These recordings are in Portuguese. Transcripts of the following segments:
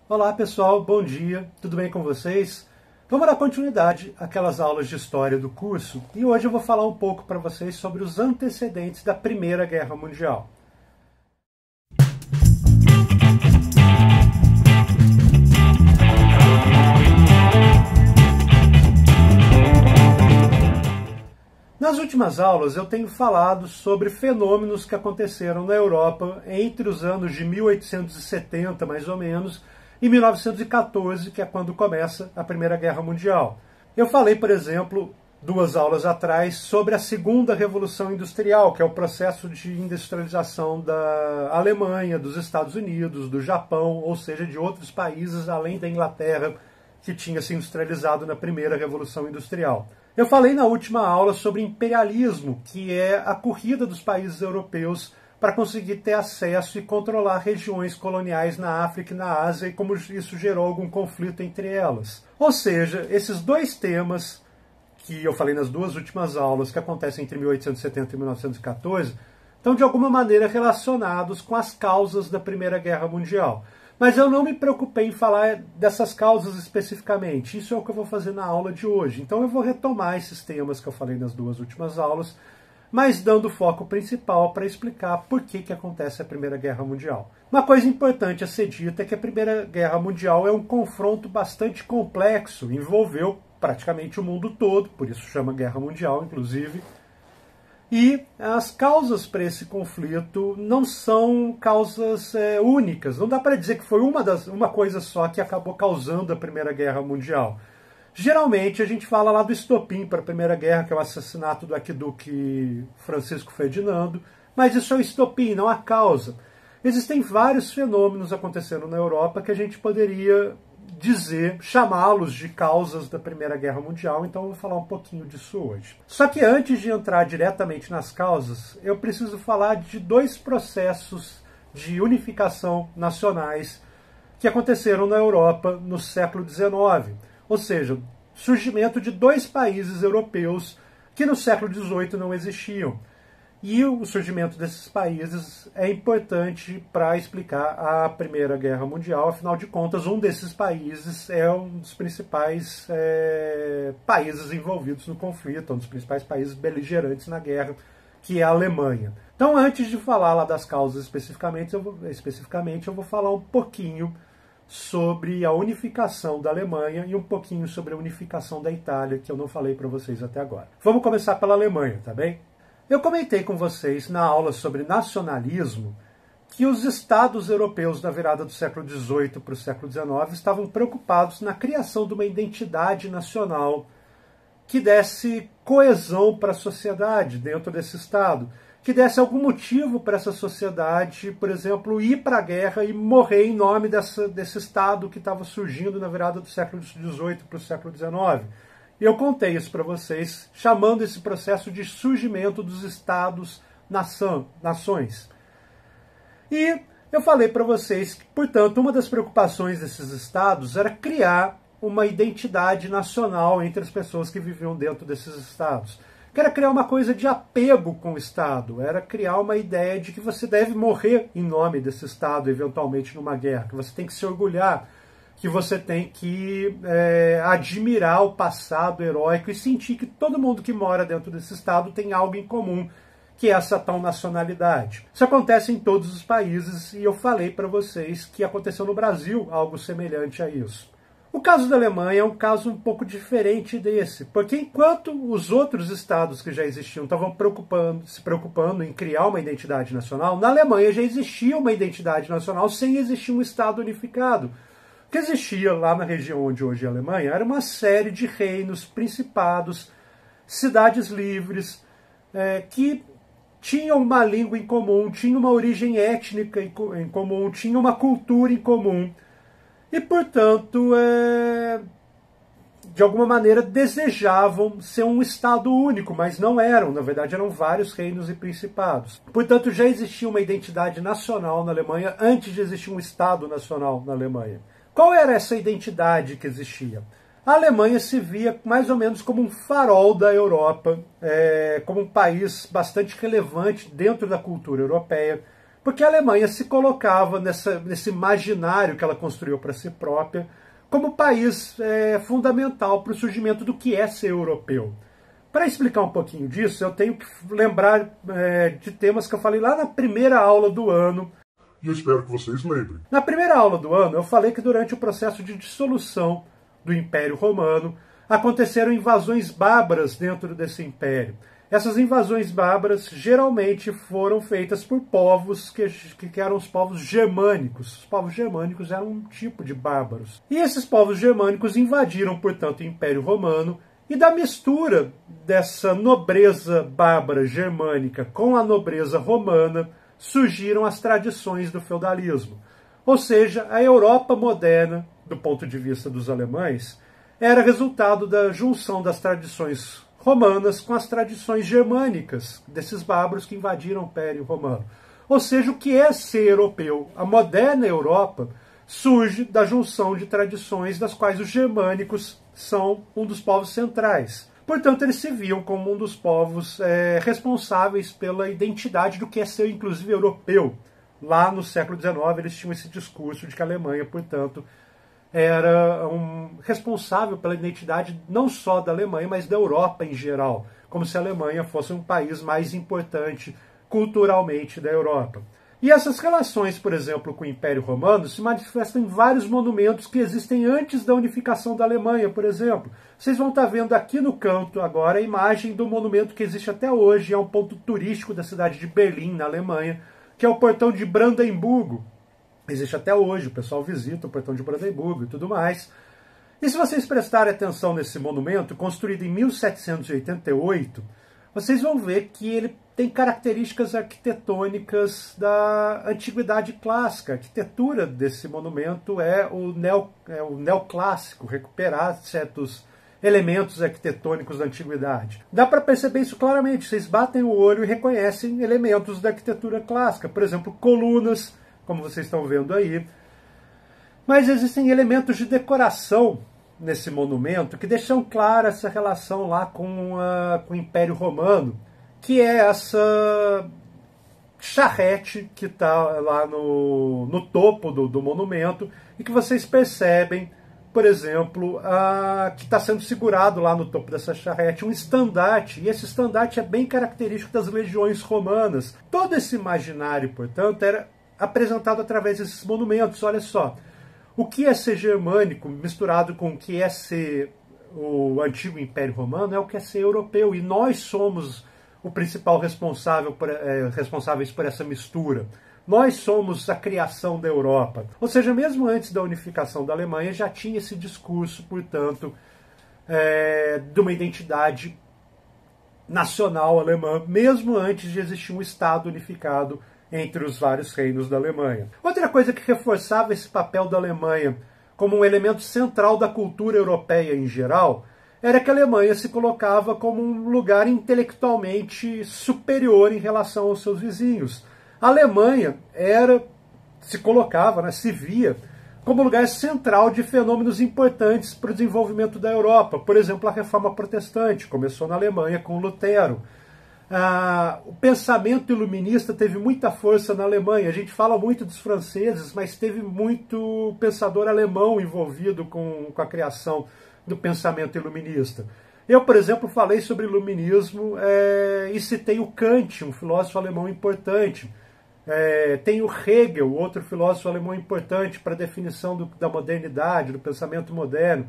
Olá pessoal, bom dia, tudo bem com vocês? Vamos dar continuidade àquelas aulas de história do curso e hoje eu vou falar um pouco para vocês sobre os antecedentes da Primeira Guerra Mundial. Nas últimas aulas eu tenho falado sobre fenômenos que aconteceram na Europa entre os anos de 1870, mais ou menos, e 1914, que é quando começa a Primeira Guerra Mundial. Eu falei, por exemplo, 2 aulas atrás, sobre a Segunda Revolução Industrial, que é o processo de industrialização da Alemanha, dos Estados Unidos, do Japão, ou seja, de outros países além da Inglaterra, que tinha se industrializado na Primeira Revolução Industrial. Eu falei na última aula sobre imperialismo, que é a corrida dos países europeus para conseguir ter acesso e controlar regiões coloniais na África e na Ásia, e como isso gerou algum conflito entre elas. Ou seja, esses 2 temas que eu falei nas 2 últimas aulas, que acontecem entre 1870 e 1914, estão de alguma maneira relacionados com as causas da Primeira Guerra Mundial. Mas eu não me preocupei em falar dessas causas especificamente. Isso é o que eu vou fazer na aula de hoje. Então eu vou retomar esses temas que eu falei nas 2 últimas aulas, mas dando o foco principal para explicar por que acontece a Primeira Guerra Mundial. Uma coisa importante a ser dita é que a Primeira Guerra Mundial é um confronto bastante complexo, envolveu praticamente o mundo todo, por isso chama Guerra Mundial, inclusive. E as causas para esse conflito não são causas únicas. Não dá para dizer que foi uma coisa só que acabou causando a Primeira Guerra Mundial. Geralmente a gente fala lá do estopim para a Primeira Guerra, que é o assassinato do arquiduque Francisco Ferdinando, mas isso é o estopim, não a causa. Existem vários fenômenos acontecendo na Europa que a gente poderia chamá-los de causas da Primeira Guerra Mundial, então eu vou falar um pouquinho disso hoje. Só que antes de entrar diretamente nas causas, eu preciso falar de 2 processos de unificação nacionais que aconteceram na Europa no século XIX. Ou seja, surgimento de 2 países europeus que no século XVIII não existiam. E o surgimento desses países é importante para explicar a Primeira Guerra Mundial. Afinal de contas, um desses países é um dos principais países envolvidos no conflito, um dos principais países beligerantes na guerra, que é a Alemanha. Então, antes de falar lá das causas especificamente, eu vou falar um pouquinho sobre a unificação da Alemanha e um pouquinho sobre a unificação da Itália, que eu não falei para vocês até agora. Vamos começar pela Alemanha, tá bem? Eu comentei com vocês na aula sobre nacionalismo que os estados europeus na virada do século XVIII para o século XIX estavam preocupados na criação de uma identidade nacional que desse coesão para a sociedade dentro desse estado, que desse algum motivo para essa sociedade, por exemplo, ir para a guerra e morrer em nome desse estado que estava surgindo na virada do século XVIII para o século XIX. E eu contei isso para vocês, chamando esse processo de surgimento dos estados-nações. E eu falei para vocês que, portanto, uma das preocupações desses estados era criar uma identidade nacional entre as pessoas que viviam dentro desses estados. Que era criar uma coisa de apego com o Estado, era criar uma ideia de que você deve morrer em nome desse Estado, eventualmente numa guerra, que você tem que se orgulhar, que você tem que admirar o passado heróico e sentir que todo mundo que mora dentro desse Estado tem algo em comum, que é essa tal nacionalidade. Isso acontece em todos os países e eu falei para vocês que aconteceu no Brasil algo semelhante a isso. O caso da Alemanha é um caso um pouco diferente desse, porque enquanto os outros estados que já existiam estavam se preocupando em criar uma identidade nacional, na Alemanha já existia uma identidade nacional sem existir um estado unificado. O que existia lá na região onde hoje é a Alemanha era uma série de reinos, principados, cidades livres, que tinham uma língua em comum, tinham uma origem étnica em comum, tinham uma cultura em comum. E, portanto, de alguma maneira desejavam ser um Estado único, mas não eram. Na verdade, eram vários reinos e principados. Portanto, já existia uma identidade nacional na Alemanha antes de existir um Estado nacional na Alemanha. Qual era essa identidade que existia? A Alemanha se via mais ou menos como um farol da Europa, como um país bastante relevante dentro da cultura europeia, porque a Alemanha se colocava nesse imaginário que ela construiu para si própria como país fundamental para o surgimento do que é ser europeu. Para explicar um pouquinho disso, eu tenho que lembrar de temas que eu falei lá na primeira aula do ano. E eu espero que vocês lembrem. Na primeira aula do ano, eu falei que durante o processo de dissolução do Império Romano, aconteceram invasões bárbaras dentro desse império. Essas invasões bárbaras geralmente foram feitas por povos que eram os povos germânicos. Os povos germânicos eram um tipo de bárbaros. E esses povos germânicos invadiram, portanto, o Império Romano, e da mistura dessa nobreza bárbara germânica com a nobreza romana surgiram as tradições do feudalismo. Ou seja, a Europa moderna, do ponto de vista dos alemães, era resultado da junção das tradições romanas com as tradições germânicas desses bárbaros que invadiram o Império Romano. Ou seja, o que é ser europeu? A moderna Europa surge da junção de tradições das quais os germânicos são um dos povos centrais. Portanto, eles se viam como um dos povos responsáveis pela identidade do que é ser, inclusive, europeu. Lá no século XIX, eles tinham esse discurso de que a Alemanha, portanto, era responsável pela identidade não só da Alemanha, mas da Europa em geral, como se a Alemanha fosse um país mais importante culturalmente da Europa. E essas relações, por exemplo, com o Império Romano se manifestam em vários monumentos que existem antes da unificação da Alemanha, por exemplo. Vocês vão estar vendo aqui no canto agora a imagem do monumento que existe até hoje, é um ponto turístico da cidade de Berlim, na Alemanha, que é o Portão de Brandemburgo. Existe até hoje, o pessoal visita o Portão de Brandemburgo e tudo mais. E se vocês prestarem atenção nesse monumento, construído em 1788, vocês vão ver que ele tem características arquitetônicas da antiguidade clássica. A arquitetura desse monumento é o neoclássico, recuperar certos elementos arquitetônicos da antiguidade. Dá para perceber isso claramente. Vocês batem o olho e reconhecem elementos da arquitetura clássica. Por exemplo, colunas, como vocês estão vendo aí. Mas existem elementos de decoração nesse monumento que deixam clara essa relação lá com o Império Romano, que é essa charrete que está lá no topo do monumento e que vocês percebem, por exemplo, que está sendo segurado lá no topo dessa charrete um estandarte, e esse estandarte é bem característico das legiões romanas. Todo esse imaginário, portanto, era apresentado através desses monumentos. Olha só, o que é ser germânico misturado com o que é ser o antigo Império Romano é o que é ser europeu, e nós somos o principal responsáveis por essa mistura. Nós somos a criação da Europa. Ou seja, mesmo antes da unificação da Alemanha, já tinha esse discurso, portanto, de uma identidade nacional alemã, mesmo antes de existir um Estado unificado entre os vários reinos da Alemanha. Outra coisa que reforçava esse papel da Alemanha como um elemento central da cultura europeia em geral era que a Alemanha se colocava como um lugar intelectualmente superior em relação aos seus vizinhos. A Alemanha se via como lugar central de fenômenos importantes para o desenvolvimento da Europa. Por exemplo, a Reforma Protestante começou na Alemanha com Lutero. O pensamento iluminista teve muita força na Alemanha. A gente fala muito dos franceses, mas teve muito pensador alemão envolvido com a criação do pensamento iluminista. Eu, por exemplo, falei sobre iluminismo e citei o Kant, um filósofo alemão importante. Tem o Hegel, outro filósofo alemão importante para a definição da modernidade, do pensamento moderno.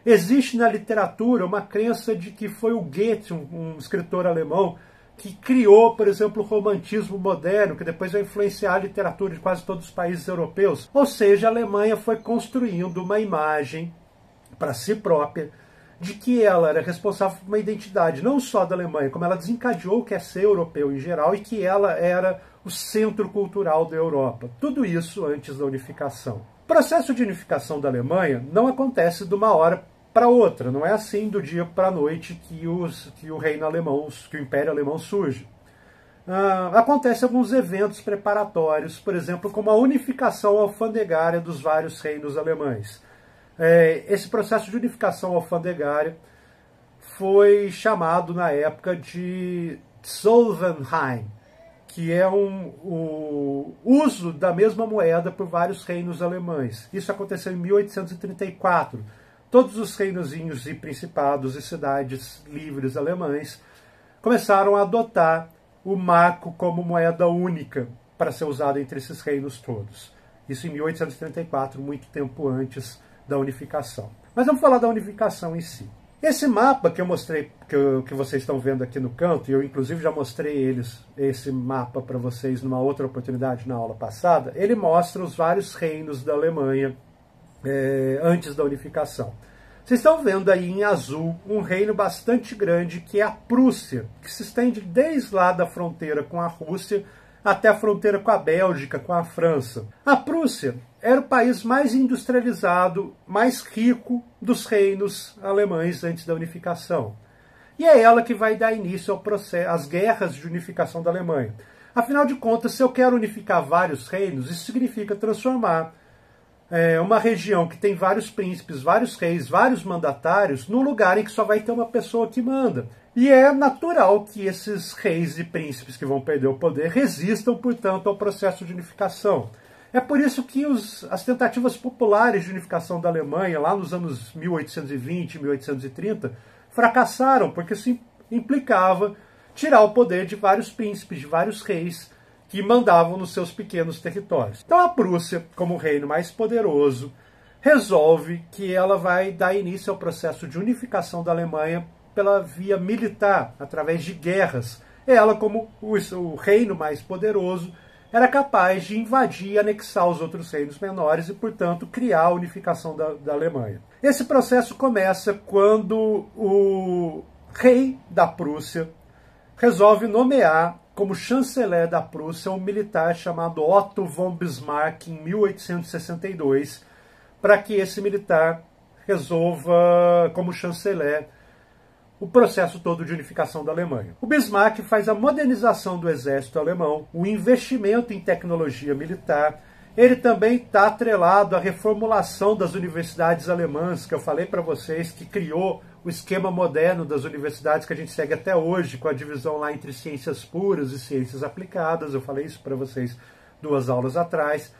Existe na literatura uma crença de que foi o Goethe, um escritor alemão, que criou, por exemplo, o romantismo moderno, que depois vai influenciar a literatura de quase todos os países europeus. Ou seja, a Alemanha foi construindo uma imagem para si própria de que ela era responsável por uma identidade não só da Alemanha, como ela desencadeou o que é ser europeu em geral, e que ela era o centro cultural da Europa. Tudo isso antes da unificação. O processo de unificação da Alemanha não acontece de uma hora para outra, não é assim do dia para a noite que o reino alemão, que o Império Alemão surge. Acontecem alguns eventos preparatórios, por exemplo, como a unificação alfandegária dos vários reinos alemães. Esse processo de unificação alfandegária foi chamado na época de Zollverein, que é o uso da mesma moeda por vários reinos alemães. Isso aconteceu em 1834. Todos os reinozinhos e principados e cidades livres alemães começaram a adotar o marco como moeda única para ser usada entre esses reinos todos. Isso em 1834, muito tempo antes da unificação. Mas vamos falar da unificação em si. Esse mapa que eu mostrei, que vocês estão vendo aqui no canto, e eu inclusive já mostrei esse mapa para vocês numa outra oportunidade na aula passada, ele mostra os vários reinos da Alemanha antes da unificação. Vocês estão vendo aí em azul um reino bastante grande que é a Prússia, que se estende desde lá da fronteira com a Rússia até a fronteira com a Bélgica, com a França. A Prússia era o país mais industrializado, mais rico dos reinos alemães antes da unificação. E é ela que vai dar início ao processo, às guerras de unificação da Alemanha. Afinal de contas, se eu quero unificar vários reinos, isso significa transformar uma região que tem vários príncipes, vários reis, vários mandatários, num lugar em que só vai ter uma pessoa que manda. E é natural que esses reis e príncipes que vão perder o poder resistam, portanto, ao processo de unificação. É por isso que as tentativas populares de unificação da Alemanha, lá nos anos 1820, 1830, fracassaram, porque isso implicava tirar o poder de vários príncipes, de vários reis, que mandavam nos seus pequenos territórios. Então a Prússia, como o reino mais poderoso, resolve que ela vai dar início ao processo de unificação da Alemanha pela via militar, através de guerras. Ela, como o reino mais poderoso, era capaz de invadir e anexar os outros reinos menores e, portanto, criar a unificação da Alemanha. Esse processo começa quando o rei da Prússia resolve nomear como chanceler da Prússia um militar chamado Otto von Bismarck em 1862, para que esse militar resolva, como chanceler, o processo todo de unificação da Alemanha. O Bismarck faz a modernização do exército alemão, o investimento em tecnologia militar. Ele também está atrelado à reformulação das universidades alemãs, que eu falei para vocês, que criou o esquema moderno das universidades que a gente segue até hoje, com a divisão lá entre ciências puras e ciências aplicadas. Eu falei isso para vocês 2 aulas atrás.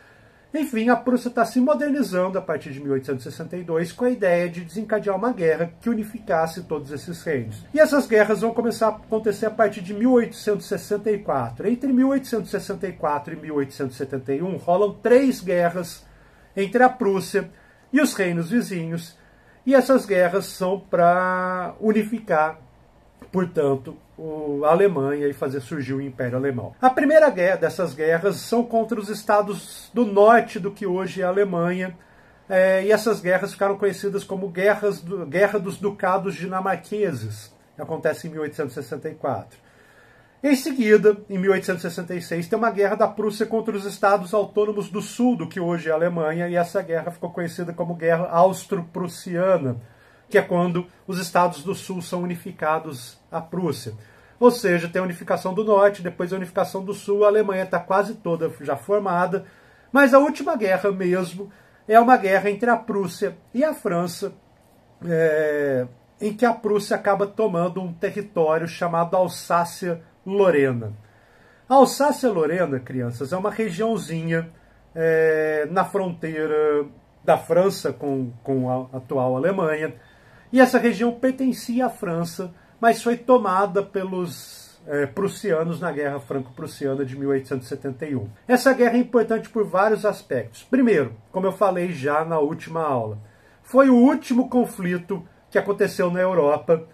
Enfim, a Prússia está se modernizando a partir de 1862 com a ideia de desencadear uma guerra que unificasse todos esses reinos. E essas guerras vão começar a acontecer a partir de 1864. Entre 1864 e 1871 rolam 3 guerras entre a Prússia e os reinos vizinhos. E essas guerras são para unificar, portanto, a Alemanha e fazer surgir o Império Alemão. A primeira dessas guerras são contra os estados do norte do que hoje é a Alemanha, e essas guerras ficaram conhecidas como Guerra dos Ducados Dinamarqueses. Acontece em 1864. Em seguida, em 1866, tem uma guerra da Prússia contra os estados autônomos do sul do que hoje é a Alemanha, e essa guerra ficou conhecida como Guerra Austro-Prussiana, que é quando os estados do sul são unificados à Prússia. Ou seja, tem a unificação do norte, depois a unificação do sul, a Alemanha está quase toda já formada, mas a última guerra mesmo é uma guerra entre a Prússia e a França, em que a Prússia acaba tomando um território chamado Alsácia-Lorena. A Alsácia-Lorena, crianças, é uma regiãozinha na fronteira da França com a atual Alemanha, e essa região pertencia à França, mas foi tomada pelos prussianos na Guerra Franco-Prussiana de 1871. Essa guerra é importante por vários aspectos. Primeiro, como eu falei já na última aula, foi o último conflito que aconteceu na Europa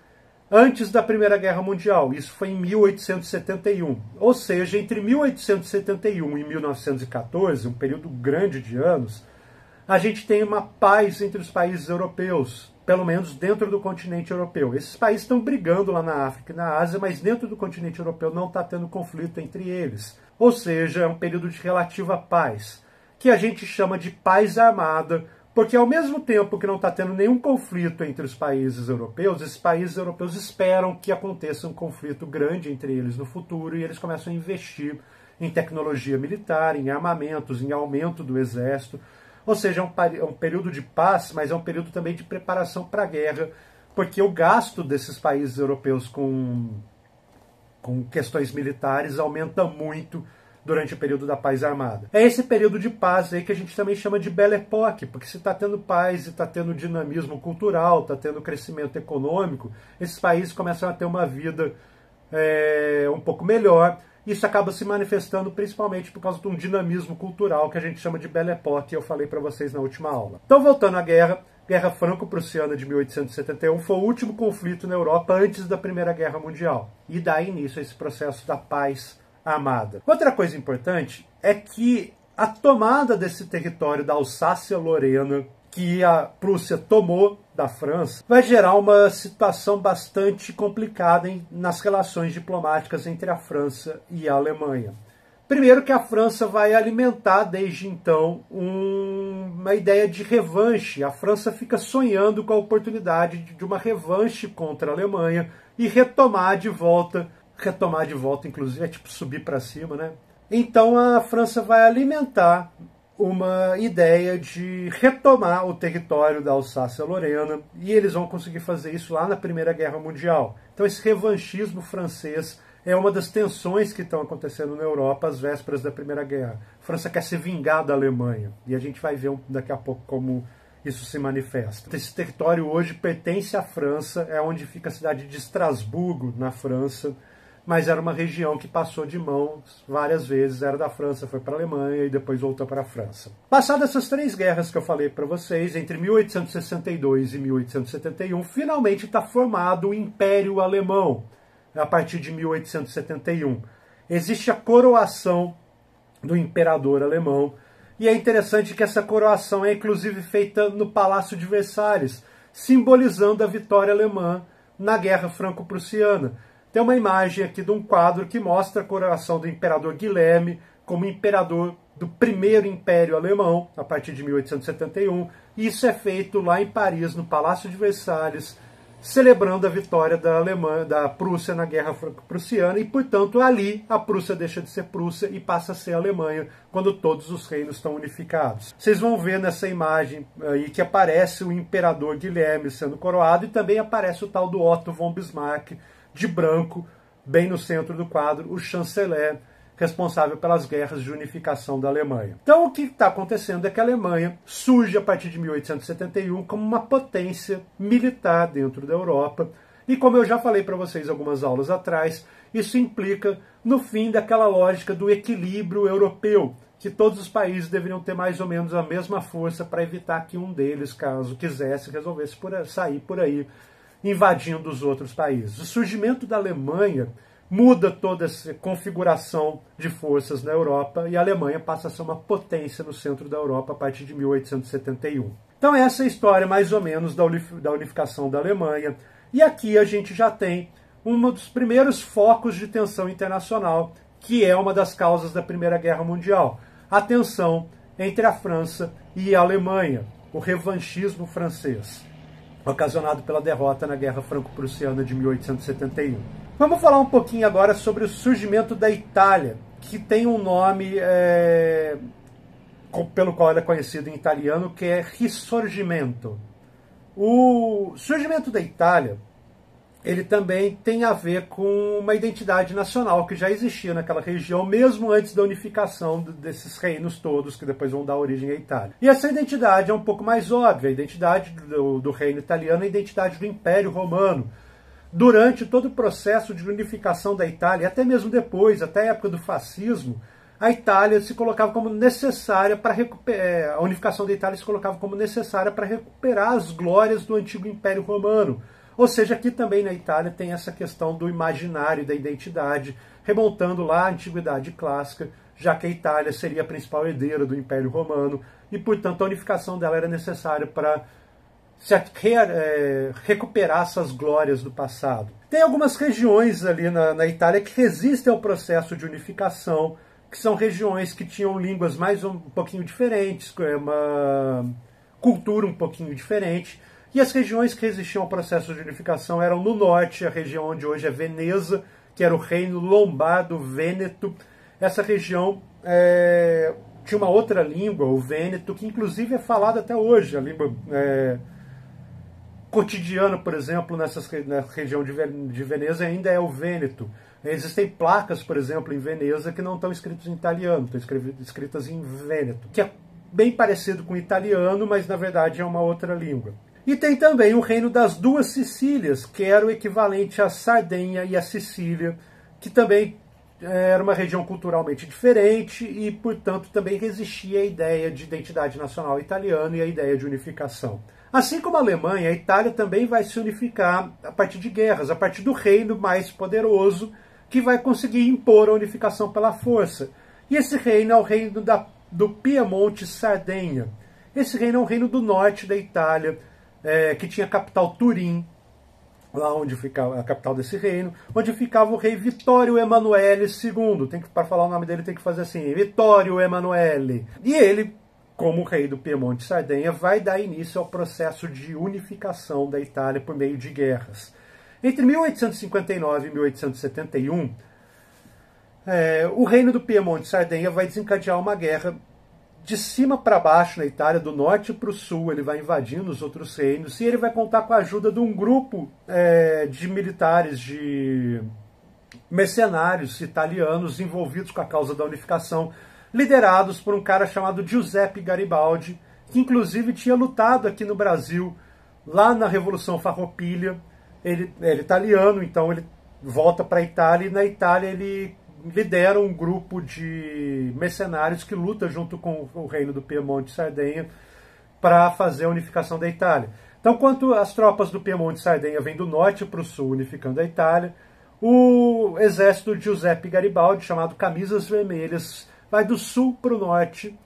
antes da Primeira Guerra Mundial. Isso foi em 1871. Ou seja, entre 1871 e 1914, um período grande de anos, a gente tem uma paz entre os países europeus, pelo menos dentro do continente europeu. Esses países estão brigando lá na África e na Ásia, mas dentro do continente europeu não está tendo conflito entre eles. Ou seja, é um período de relativa paz, que a gente chama de paz armada, porque ao mesmo tempo que não está tendo nenhum conflito entre os países europeus, esses países europeus esperam que aconteça um conflito grande entre eles no futuro, e eles começam a investir em tecnologia militar, em armamentos, em aumento do exército. Ou seja, é um período de paz, mas é um período também de preparação para a guerra, porque o gasto desses países europeus com com questões militares aumenta muito durante o período da paz armada. É esse período de paz aí que a gente também chama de Belle Époque, porque se está tendo paz e está tendo dinamismo cultural, está tendo crescimento econômico, esses países começam a ter uma vida um pouco melhor. Isso acaba se manifestando principalmente por causa de um dinamismo cultural que a gente chama de Belle Époque, que eu falei para vocês na última aula. Então, voltando à Guerra Franco-Prussiana de 1871 foi o último conflito na Europa antes da Primeira Guerra Mundial. E dá início a esse processo da paz armada. Outra coisa importante é que a tomada desse território da Alsácia-Lorena, que a Prússia tomou da França, vai gerar uma situação bastante complicada nas relações diplomáticas entre a França e a Alemanha. Primeiro que a França vai alimentar desde então uma ideia de revanche. A França fica sonhando com a oportunidade de uma revanche contra a Alemanha e retomar de volta, inclusive, é tipo subir para cima, né? Então a França vai alimentar uma ideia de retomar o território da Alsácia-Lorena, e eles vão conseguir fazer isso lá na Primeira Guerra Mundial. Então esse revanchismo francês é uma das tensões que estão acontecendo na Europa às vésperas da Primeira Guerra. A França quer se vingar da Alemanha, e a gente vai ver daqui a pouco como isso se manifesta. Esse território hoje pertence à França, é onde fica a cidade de Estrasburgo, na França, mas era uma região que passou de mãos várias vezes, era da França, foi para a Alemanha e depois voltou para a França. Passadas essas três guerras que eu falei para vocês, entre 1862 e 1871, finalmente está formado o Império Alemão, a partir de 1871. Existe a coroação do imperador alemão, e é interessante que essa coroação é inclusive feita no Palácio de Versalhes, simbolizando a vitória alemã na Guerra Franco-Prussiana. Tem uma imagem aqui de um quadro que mostra a coroação do imperador Guilherme como imperador do primeiro Império Alemão, a partir de 1871. Isso é feito lá em Paris, no Palácio de Versalhes, celebrando a vitória da Prússia na Guerra Franco-Prussiana, e, portanto, ali a Prússia deixa de ser Prússia e passa a ser Alemanha, quando todos os reinos estão unificados. Vocês vão ver nessa imagem aí que aparece o imperador Guilherme sendo coroado, e também aparece o tal do Otto von Bismarck, de branco, bem no centro do quadro, o chanceler responsável pelas guerras de unificação da Alemanha. Então o que está acontecendo é que a Alemanha surge a partir de 1871 como uma potência militar dentro da Europa, e como eu já falei para vocês algumas aulas atrás, isso implica no fim daquela lógica do equilíbrio europeu, que todos os países deveriam ter mais ou menos a mesma força para evitar que um deles, caso quisesse, resolvesse sair por aí invadindo os outros países. O surgimento da Alemanha muda toda essa configuração de forças na Europa, e a Alemanha passa a ser uma potência no centro da Europa a partir de 1871. Então essa é a história mais ou menos da unificação da Alemanha, e aqui a gente já tem um dos primeiros focos de tensão internacional, que é uma das causas da Primeira Guerra Mundial, a tensão entre a França e a Alemanha, o revanchismo francês, ocasionado pela derrota na Guerra Franco-Prussiana de 1871. Vamos falar um pouquinho agora sobre o surgimento da Itália, que tem um nome pelo qual ele é conhecido em italiano, que é Risorgimento. O surgimento da Itália, ele também tem a ver com uma identidade nacional que já existia naquela região, mesmo antes da unificação desses reinos todos, que depois vão dar origem à Itália. E essa identidade é um pouco mais óbvia. A identidade do reino italiano é a identidade do Império Romano. Durante todo o processo de unificação da Itália, até mesmo depois, até a época do fascismo, a Itália se colocava como necessária para recuperar, a unificação da Itália se colocava como necessária para recuperar as glórias do antigo Império Romano. Ou seja, aqui também na Itália tem essa questão do imaginário, da identidade, remontando lá à Antiguidade Clássica, já que a Itália seria a principal herdeira do Império Romano, e, portanto, a unificação dela era necessária para recuperar essas glórias do passado. Tem algumas regiões ali na Itália que resistem ao processo de unificação, que são regiões que tinham línguas mais um pouquinho diferentes, uma cultura um pouquinho diferente. E as regiões que resistiam ao processo de unificação eram no norte, a região onde hoje é Veneza, que era o reino lombardo-vêneto. Essa região tinha uma outra língua, o vêneto, que inclusive é falada até hoje. A língua cotidiana, por exemplo, na região de Veneza ainda é o vêneto. Existem placas, por exemplo, em Veneza que não estão escritas em italiano, estão escritas em vêneto, que é bem parecido com o italiano, mas na verdade é uma outra língua. E tem também o reino das duas Sicílias, que era o equivalente à Sardenha e à Sicília, que também era uma região culturalmente diferente e, portanto, também resistia à ideia de identidade nacional italiana e à ideia de unificação. Assim como a Alemanha, a Itália também vai se unificar a partir de guerras, a partir do reino mais poderoso, que vai conseguir impor a unificação pela força. E esse reino é o reino do Piemonte-Sardenha. Esse reino é um reino do norte da Itália, que tinha a capital Turim, lá onde ficava a capital desse reino, onde ficava o rei Vittorio Emanuele II. Para falar o nome dele tem que fazer assim, Vittorio Emanuele. E ele, como rei do Piemonte-Sardenha, vai dar início ao processo de unificação da Itália por meio de guerras. Entre 1859 e 1871, o reino do Piemonte-Sardenha vai desencadear uma guerra de cima para baixo na Itália, do norte para o sul. Ele vai invadindo os outros reinos e ele vai contar com a ajuda de um grupo de militares, de mercenários italianos envolvidos com a causa da unificação, liderados por um cara chamado Giuseppe Garibaldi, que inclusive tinha lutado aqui no Brasil, lá na Revolução Farroupilha. Ele é italiano, então ele volta para a Itália, e na Itália ele lidera um grupo de mercenários que luta junto com o reino do Piemonte-Sardenha para fazer a unificação da Itália. Então, enquanto as tropas do Piemonte-Sardenha vêm do norte para o sul, unificando a Itália, o exército de Giuseppe Garibaldi, chamado Camisas Vermelhas, vai do sul para o norte,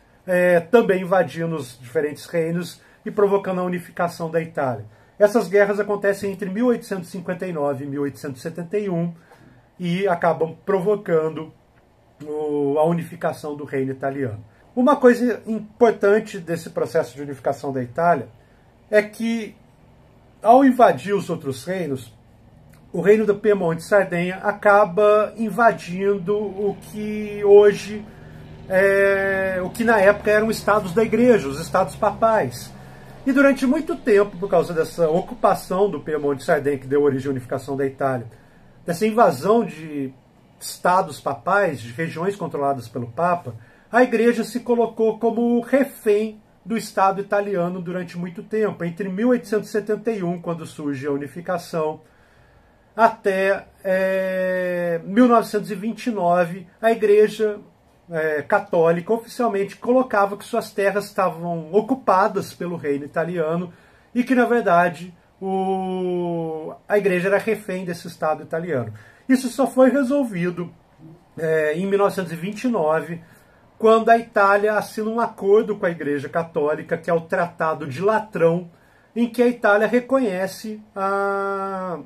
também invadindo os diferentes reinos e provocando a unificação da Itália. Essas guerras acontecem entre 1859 e 1871 e acabam provocando a unificação do reino italiano. Uma coisa importante desse processo de unificação da Itália é que, ao invadir os outros reinos, o reino do Piemonte-Sardenha acaba invadindo o que hoje o que na época eram estados da igreja, os estados papais. E durante muito tempo, por causa dessa ocupação do Piemonte-Sardenha, que deu origem à unificação da Itália, dessa invasão de estados papais, de regiões controladas pelo Papa, a igreja se colocou como refém do Estado italiano durante muito tempo. Entre 1871, quando surge a unificação, até 1929, a igreja católica oficialmente colocava que suas terras estavam ocupadas pelo reino italiano e que, na verdade, a igreja era refém desse Estado italiano. Isso só foi resolvido em 1929, quando a Itália assina um acordo com a Igreja Católica, que é o Tratado de Latrão, em que a Itália reconhece a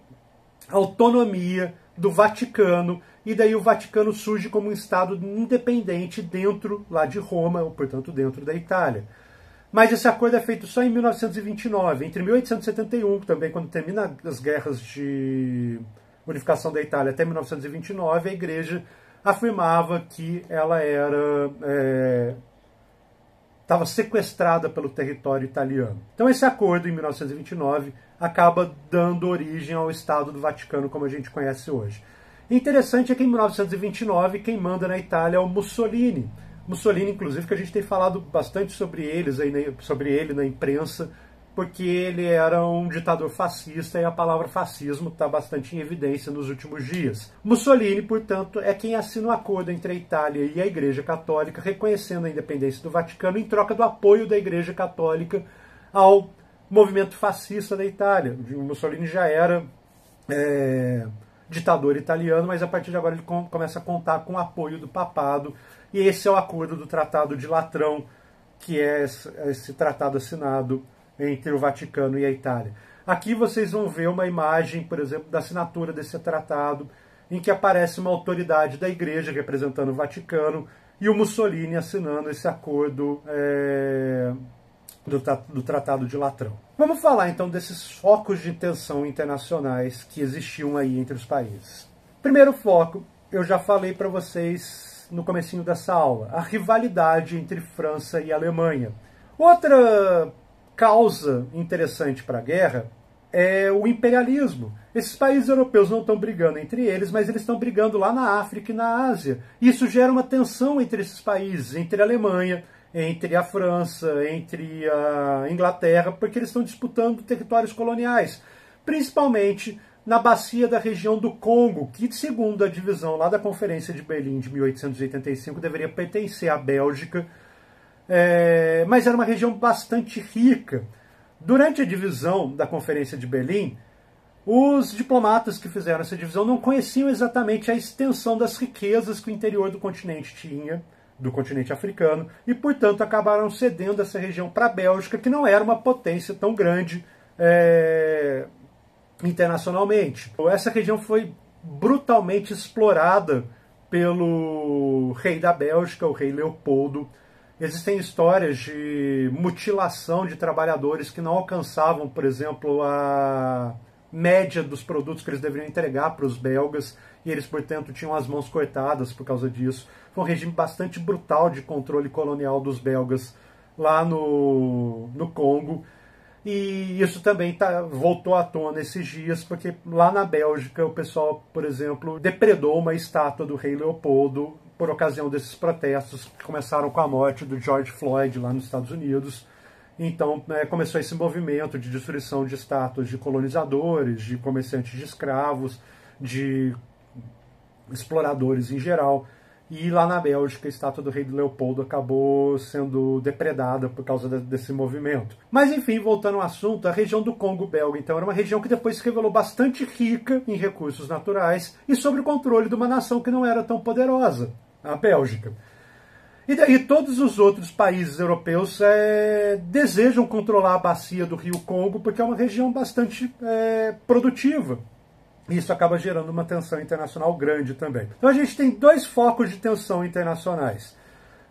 autonomia do Vaticano, e daí o Vaticano surge como um Estado independente dentro lá de Roma, ou portanto dentro da Itália. Mas esse acordo é feito só em 1929. Entre 1871, também quando termina as guerras de unificação da Itália, até 1929, a igreja afirmava que ela estava sequestrada pelo território italiano. Então esse acordo, em 1929, acaba dando origem ao Estado do Vaticano como a gente conhece hoje. Interessante é que em 1929 quem manda na Itália é o Mussolini. Mussolini, inclusive, que a gente tem falado bastante sobre ele na imprensa, porque ele era um ditador fascista e a palavra fascismo está bastante em evidência nos últimos dias. Mussolini, portanto, é quem assina um acordo entre a Itália e a Igreja Católica, reconhecendo a independência do Vaticano em troca do apoio da Igreja Católica ao movimento fascista da Itália. O Mussolini já era ditador italiano, mas a partir de agora ele começa a contar com o apoio do papado, e esse é o acordo do Tratado de Latrão, que é esse tratado assinado entre o Vaticano e a Itália. Aqui vocês vão ver uma imagem, por exemplo, da assinatura desse tratado, em que aparece uma autoridade da igreja representando o Vaticano e o Mussolini assinando esse acordo do Tratado de Latrão. Vamos falar então desses focos de tensão internacionais que existiam aí entre os países. Primeiro foco, eu já falei para vocês no comecinho dessa aula, a rivalidade entre França e Alemanha. Outra causa interessante para a guerra é o imperialismo. Esses países europeus não estão brigando entre eles, mas eles estão brigando lá na África e na Ásia. Isso gera uma tensão entre esses países, entre a Alemanha, entre a França, entre a Inglaterra, porque eles estão disputando territórios coloniais, principalmente na bacia da região do Congo, que, segundo a divisão lá da Conferência de Berlim de 1885, deveria pertencer à Bélgica, mas era uma região bastante rica. Durante a divisão da Conferência de Berlim, os diplomatas que fizeram essa divisão não conheciam exatamente a extensão das riquezas que o interior do continente tinha, do continente africano, e, portanto, acabaram cedendo essa região para a Bélgica, que não era uma potência tão grande internacionalmente. Essa região foi brutalmente explorada pelo rei da Bélgica, o rei Leopoldo. Existem histórias de mutilação de trabalhadores que não alcançavam, por exemplo, a média dos produtos que eles deveriam entregar para os belgas, e eles, portanto, tinham as mãos cortadas por causa disso. Foi um regime bastante brutal de controle colonial dos belgas lá no Congo. E isso também voltou à tona esses dias, porque lá na Bélgica o pessoal, por exemplo, depredou uma estátua do rei Leopoldo por ocasião desses protestos que começaram com a morte do George Floyd lá nos Estados Unidos. Então começou esse movimento de destruição de estátuas de colonizadores, de comerciantes de escravos, de exploradores em geral. E lá na Bélgica, a estátua do rei Leopoldo acabou sendo depredada por causa desse movimento. Mas enfim, voltando ao assunto, a região do Congo belga, então, era uma região que depois se revelou bastante rica em recursos naturais e sob o controle de uma nação que não era tão poderosa, a Bélgica. E daí todos os outros países europeus desejam controlar a bacia do rio Congo, porque é uma região bastante produtiva. Isso acaba gerando uma tensão internacional grande também. Então a gente tem dois focos de tensão internacionais.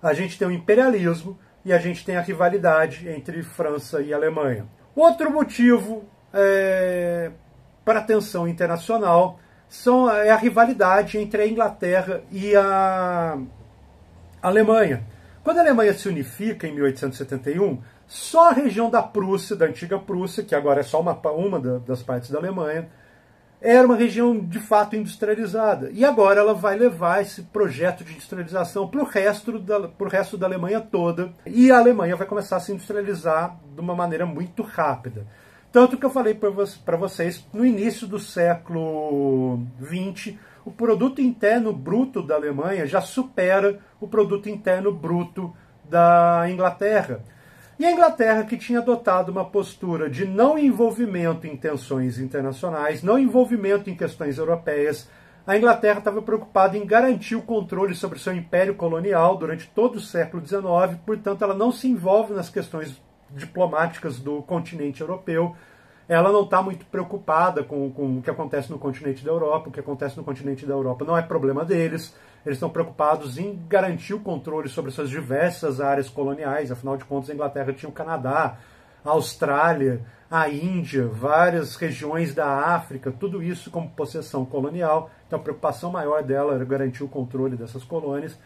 A gente tem o imperialismo e a gente tem a rivalidade entre França e Alemanha. Outro motivo para a tensão internacional é a rivalidade entre a Inglaterra e a Alemanha. Quando a Alemanha se unifica em 1871, só a região da Prússia, da antiga Prússia, que agora é só uma das partes da Alemanha, era uma região de fato industrializada. E agora ela vai levar esse projeto de industrialização para o resto da Alemanha toda. E a Alemanha vai começar a se industrializar de uma maneira muito rápida. Tanto que eu falei para vocês, no início do século XX, o produto interno bruto da Alemanha já supera o produto interno bruto da Inglaterra. E a Inglaterra, que tinha adotado uma postura de não envolvimento em tensões internacionais, não envolvimento em questões europeias, a Inglaterra estava preocupada em garantir o controle sobre seu império colonial durante todo o século XIX, portanto ela não se envolve nas questões diplomáticas do continente europeu, ela não está muito preocupada com o que acontece no continente da Europa, o que acontece no continente da Europa não é problema deles, eles estão preocupados em garantir o controle sobre suas diversas áreas coloniais, afinal de contas a Inglaterra tinha o Canadá, a Austrália, a Índia, várias regiões da África, tudo isso como possessão colonial, então a preocupação maior dela era garantir o controle dessas colônias.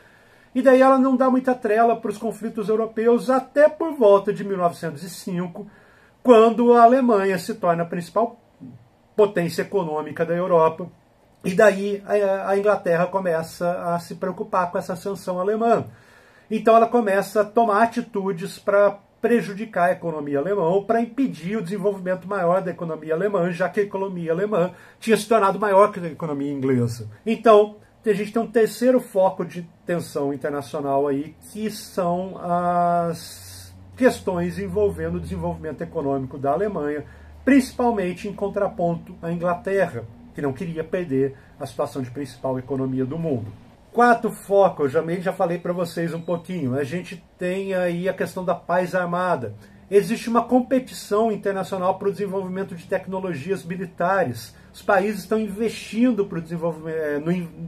E daí ela não dá muita trela para os conflitos europeus até por volta de 1905, quando a Alemanha se torna a principal potência econômica da Europa. E daí a Inglaterra começa a se preocupar com essa ascensão alemã. Então ela começa a tomar atitudes para prejudicar a economia alemã ou para impedir o desenvolvimento maior da economia alemã, já que a economia alemã tinha se tornado maior que a economia inglesa. Então a gente tem um terceiro foco de tensão internacional aí, que são as questões envolvendo o desenvolvimento econômico da Alemanha, principalmente em contraponto à Inglaterra, que não queria perder a situação de principal economia do mundo. Quarto foco, eu já falei para vocês um pouquinho, a gente tem aí a questão da paz armada. Existe uma competição internacional para o desenvolvimento de tecnologias militares. Os países estão investindo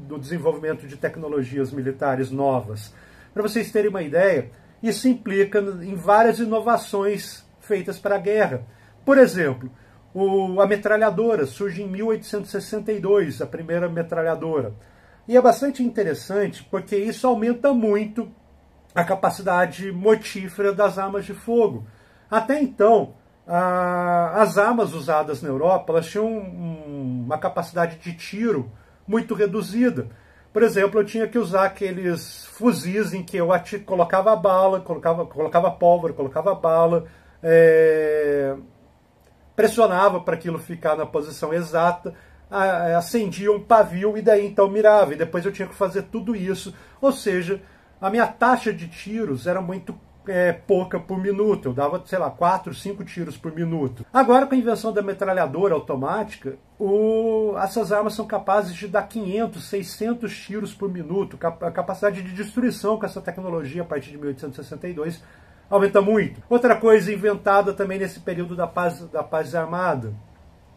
no desenvolvimento de tecnologias militares novas. Para vocês terem uma ideia, isso implica em várias inovações feitas para a guerra. Por exemplo, a metralhadora surge em 1862, a primeira metralhadora. E é bastante interessante porque isso aumenta muito a capacidade mortífera das armas de fogo. Até então, as armas usadas na Europa elas tinham uma capacidade de tiro muito reduzida. Por exemplo, eu tinha que usar aqueles fuzis em que eu colocava bala, colocava pólvora, colocava bala, pressionava para aquilo ficar na posição exata, acendia um pavio e daí então mirava. E depois eu tinha que fazer tudo isso. Ou seja, a minha taxa de tiros era muito pouca por minuto. Eu dava, sei lá, 4, 5 tiros por minuto. Agora, com a invenção da metralhadora automática, essas armas são capazes de dar 500, 600 tiros por minuto. A capacidade de destruição com essa tecnologia, a partir de 1862, aumenta muito. Outra coisa inventada também nesse período da paz armada,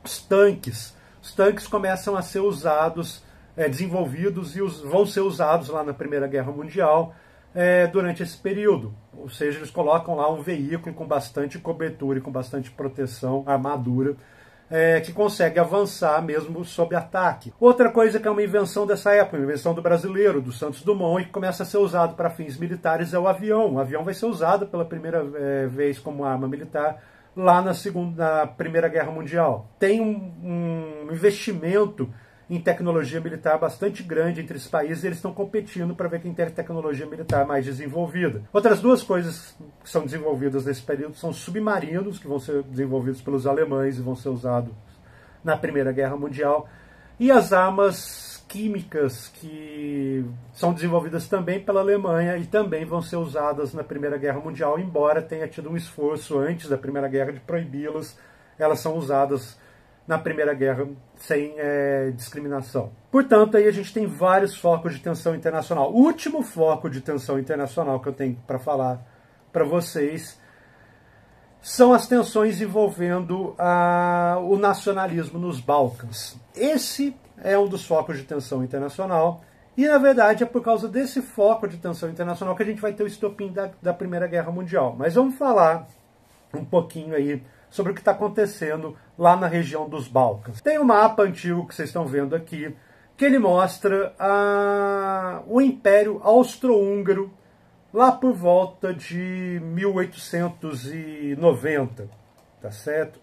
os tanques. Os tanques começam a ser usados, desenvolvidos e vão ser usados lá na Primeira Guerra Mundial, durante esse período. Ou seja, eles colocam lá um veículo com bastante cobertura e com bastante proteção, armadura, que consegue avançar mesmo sob ataque. Outra coisa que é uma invenção dessa época, uma invenção do brasileiro, do Santos Dumont, e que começa a ser usado para fins militares, é o avião. O avião vai ser usado pela primeira vez como arma militar lá na Primeira Guerra Mundial. Tem um investimento em tecnologia militar bastante grande entre esses países, e eles estão competindo para ver quem tem tecnologia militar mais desenvolvida. Outras duas coisas que são desenvolvidas nesse período são submarinos, que vão ser desenvolvidos pelos alemães e vão ser usados na Primeira Guerra Mundial, e as armas químicas, que são desenvolvidas também pela Alemanha e também vão ser usadas na Primeira Guerra Mundial, embora tenha tido um esforço antes da Primeira Guerra de proibi-las. Elas são usadas na Primeira Guerra sem discriminação. Portanto, aí a gente tem vários focos de tensão internacional. O último foco de tensão internacional que eu tenho para falar para vocês são as tensões envolvendo o nacionalismo nos Balcãs. Esse é um dos focos de tensão internacional, e na verdade é por causa desse foco de tensão internacional que a gente vai ter o estopim da Primeira Guerra Mundial. Mas vamos falar um pouquinho aí sobre o que está acontecendo lá na região dos Balcãs. Tem um mapa antigo que vocês estão vendo aqui, que ele mostra o Império Austro-Húngaro lá por volta de 1890, tá certo?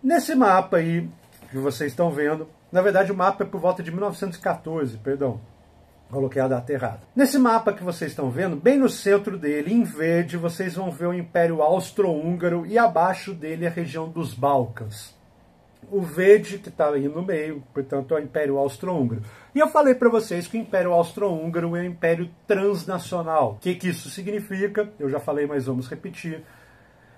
Nesse mapa aí que vocês estão vendo, na verdade o mapa é por volta de 1914, perdão. Coloquei a data errada. Nesse mapa que vocês estão vendo, bem no centro dele, em verde, vocês vão ver o Império Austro-Húngaro e abaixo dele a região dos Balcãs. O verde que está aí no meio, portanto, é o Império Austro-Húngaro. E eu falei para vocês que o Império Austro-Húngaro é um império transnacional. O que isso significa? Eu já falei, mas vamos repetir.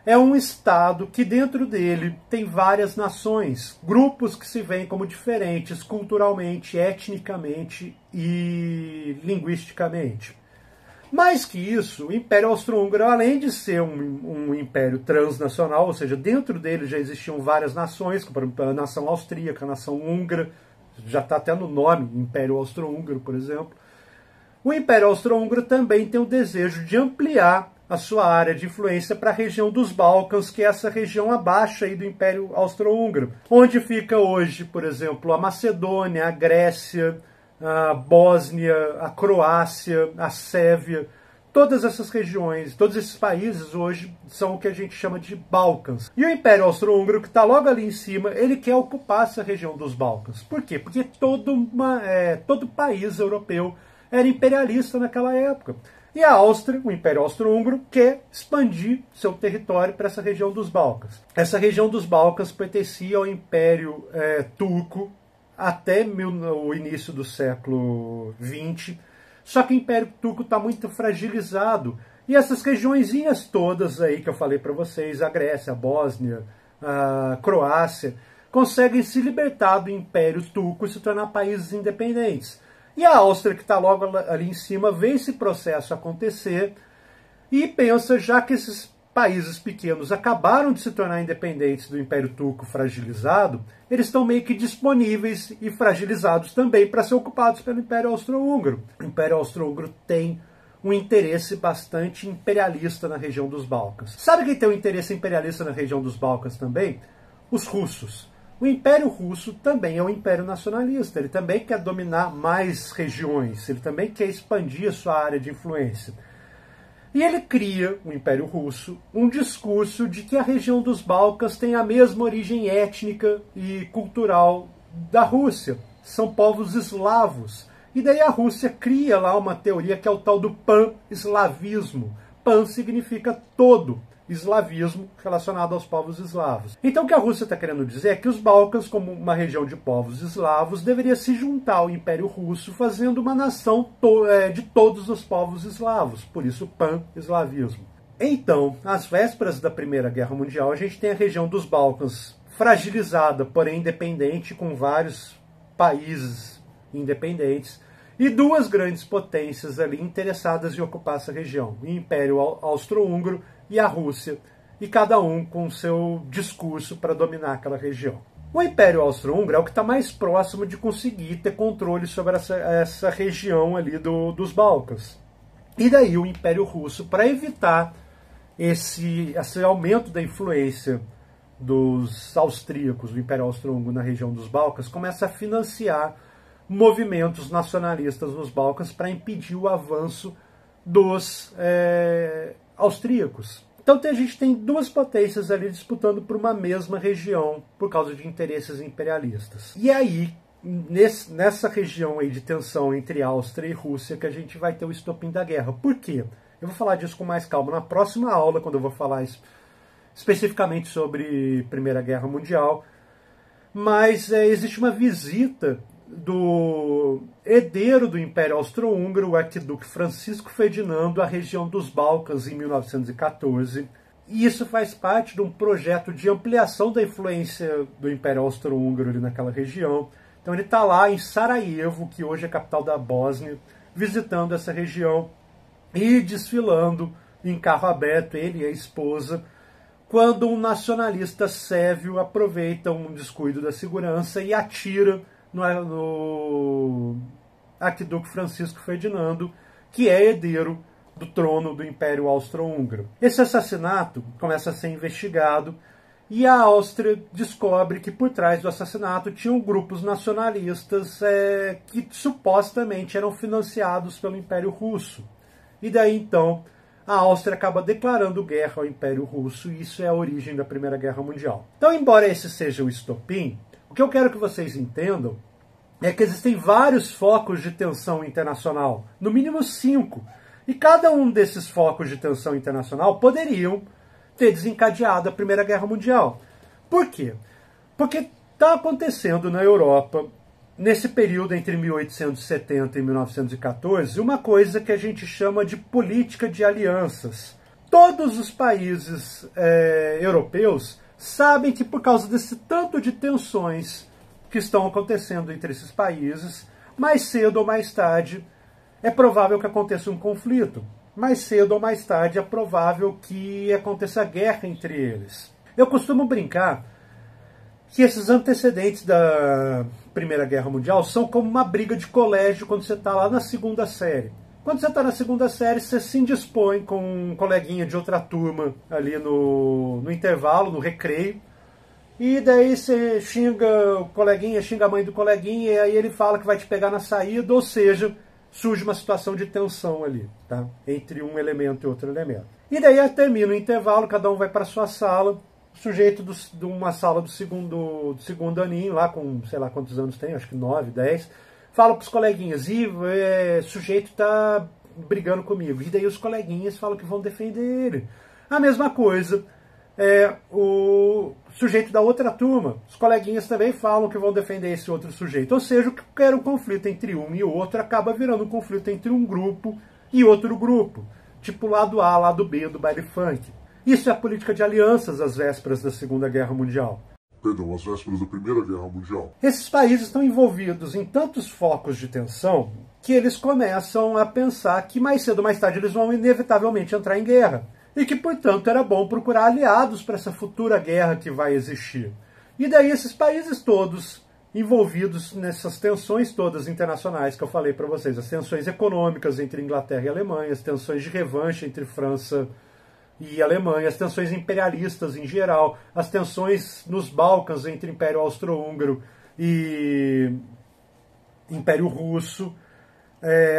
É um estado que dentro dele tem várias nações, grupos que se veem como diferentes culturalmente, etnicamente e linguisticamente. Mais que isso, o Império Austro-Húngaro, além de ser um império transnacional, ou seja, dentro dele já existiam várias nações, como a nação austríaca, a nação húngara, já está até no nome, Império Austro-Húngaro, por exemplo. O Império Austro-Húngaro também tem o desejo de ampliar a sua área de influência para a região dos Balcãs, que é essa região abaixo aí do Império Austro-Húngaro, onde fica hoje, por exemplo, a Macedônia, a Grécia, a Bósnia, a Croácia, a Sérvia. Todas essas regiões, todos esses países hoje são o que a gente chama de Balcãs. E o Império Austro-Húngaro, que está logo ali em cima, ele quer ocupar essa região dos Balcãs. Por quê? Porque todo país europeu era imperialista naquela época. E a Áustria, o Império Austro-Húngaro, quer expandir seu território para essa região dos Balcãs. Essa região dos Balcãs pertencia ao Império Turco até o início do século XX. Só que o Império Turco está muito fragilizado. E essas regiõezinhas todas aí que eu falei para vocês, a Grécia, a Bósnia, a Croácia, conseguem se libertar do Império Turco e se tornar países independentes. E a Áustria, que está logo ali em cima, vê esse processo acontecer e pensa, já que esses países pequenos acabaram de se tornar independentes do Império Turco fragilizado, eles estão meio que disponíveis e fragilizados também para ser ocupados pelo Império Austro-Húngaro. O Império Austro-Húngaro tem um interesse bastante imperialista na região dos Balcãs. Sabe quem tem um interesse imperialista na região dos Balcãs também? Os russos. O Império Russo também é um império nacionalista, ele também quer dominar mais regiões, ele também quer expandir a sua área de influência. E ele cria, o Império Russo, um discurso de que a região dos Balcãs tem a mesma origem étnica e cultural da Rússia. São povos eslavos. E daí a Rússia cria lá uma teoria que é o tal do pan-eslavismo. Pan significa todo, eslavismo relacionado aos povos eslavos. Então o que a Rússia está querendo dizer é que os Balcãs, como uma região de povos eslavos, deveria se juntar ao Império Russo, fazendo uma nação de todos os povos eslavos, por isso pan-eslavismo. Então, às vésperas da Primeira Guerra Mundial, a gente tem a região dos Balcãs fragilizada, porém independente, com vários países independentes, e duas grandes potências ali interessadas em ocupar essa região, o Império Austro-Húngaro e a Rússia, e cada um com seu discurso para dominar aquela região. O Império Austro-Húngaro é o que está mais próximo de conseguir ter controle sobre essa região ali dos Balcãs. E daí o Império Russo, para evitar esse aumento da influência dos austríacos, do Império Austro-Húngaro na região dos Balcãs, começa a financiar movimentos nacionalistas nos Balcãs para impedir o avanço dos austríacos. Então a gente tem duas potências ali disputando por uma mesma região por causa de interesses imperialistas. E aí, nessa região aí de tensão entre Áustria e Rússia, que a gente vai ter o estopim da guerra. Por quê? Eu vou falar disso com mais calma na próxima aula, quando eu vou falar especificamente sobre Primeira Guerra Mundial. Mas existe uma visita do herdeiro do Império Austro-Húngaro, o arquiduque Francisco Ferdinando, à região dos Balcãs em 1914. E isso faz parte de um projeto de ampliação da influência do Império Austro-Húngaro ali naquela região. Então ele está lá em Sarajevo, que hoje é a capital da Bósnia, visitando essa região e desfilando em carro aberto, ele e a esposa, quando um nacionalista sérvio aproveita um descuido da segurança e atira no arquiduque Francisco Ferdinando, que é herdeiro do trono do Império Austro-Húngaro. Esse assassinato começa a ser investigado e a Áustria descobre que por trás do assassinato tinham grupos nacionalistas que supostamente eram financiados pelo Império Russo. E daí então a Áustria acaba declarando guerra ao Império Russo, e isso é a origem da Primeira Guerra Mundial. Então, embora esse seja o estopim, o que eu quero que vocês entendam é que existem vários focos de tensão internacional, no mínimo 5, e cada um desses focos de tensão internacional poderiam ter desencadeado a Primeira Guerra Mundial. Por quê? Porque está acontecendo na Europa, nesse período entre 1870 e 1914, uma coisa que a gente chama de política de alianças. Todos os países europeus sabem que por causa desse tanto de tensões que estão acontecendo entre esses países, mais cedo ou mais tarde é provável que aconteça um conflito. Mais cedo ou mais tarde é provável que aconteça guerra entre eles. Eu costumo brincar que esses antecedentes da Primeira Guerra Mundial são como uma briga de colégio quando você está lá na segunda série. Quando você está na segunda série, você se indispõe com um coleguinha de outra turma ali no intervalo, no recreio, e daí você xinga o coleguinha, xinga a mãe do coleguinha, e aí ele fala que vai te pegar na saída, ou seja, surge uma situação de tensão ali, tá? Entre um elemento e outro elemento. E daí termina o intervalo, cada um vai para sua sala, o sujeito de uma sala do segundo aninho, lá com, sei lá quantos anos tem, acho que 9, 10, fala para os coleguinhas, o sujeito está brigando comigo. E daí os coleguinhas falam que vão defender ele. A mesma coisa o sujeito da outra turma. Os coleguinhas também falam que vão defender esse outro sujeito. Ou seja, o que era um conflito entre um e o outro acaba virando um conflito entre um grupo e outro grupo. Tipo lado A, lado B do baile funk. Isso é a política de alianças às vésperas da Segunda Guerra Mundial. Perdão, às vésperas da Primeira Guerra Mundial. Esses países estão envolvidos em tantos focos de tensão que eles começam a pensar que mais cedo ou mais tarde eles vão inevitavelmente entrar em guerra. E que, portanto, era bom procurar aliados para essa futura guerra que vai existir. E daí esses países todos envolvidos nessas tensões todas internacionais que eu falei para vocês, as tensões econômicas entre Inglaterra e Alemanha, as tensões de revanche entre França e Alemanha, as tensões imperialistas em geral, as tensões nos Balcãs entre Império Austro-Húngaro e Império Russo,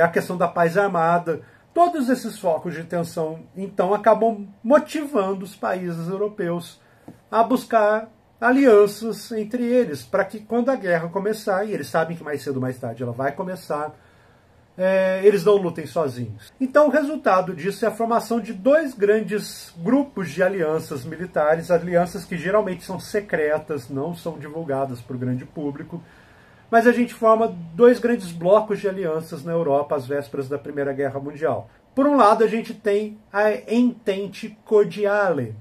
a questão da paz armada. Todos esses focos de tensão, então, acabam motivando os países europeus a buscar alianças entre eles, para que quando a guerra começar, e eles sabem que mais cedo ou mais tarde ela vai começar, eles não lutem sozinhos. Então o resultado disso é a formação de dois grandes grupos de alianças militares, alianças que geralmente são secretas, não são divulgadas para o grande público, mas a gente forma dois grandes blocos de alianças na Europa às vésperas da Primeira Guerra Mundial. Por um lado, a gente tem a Entente Cordiale,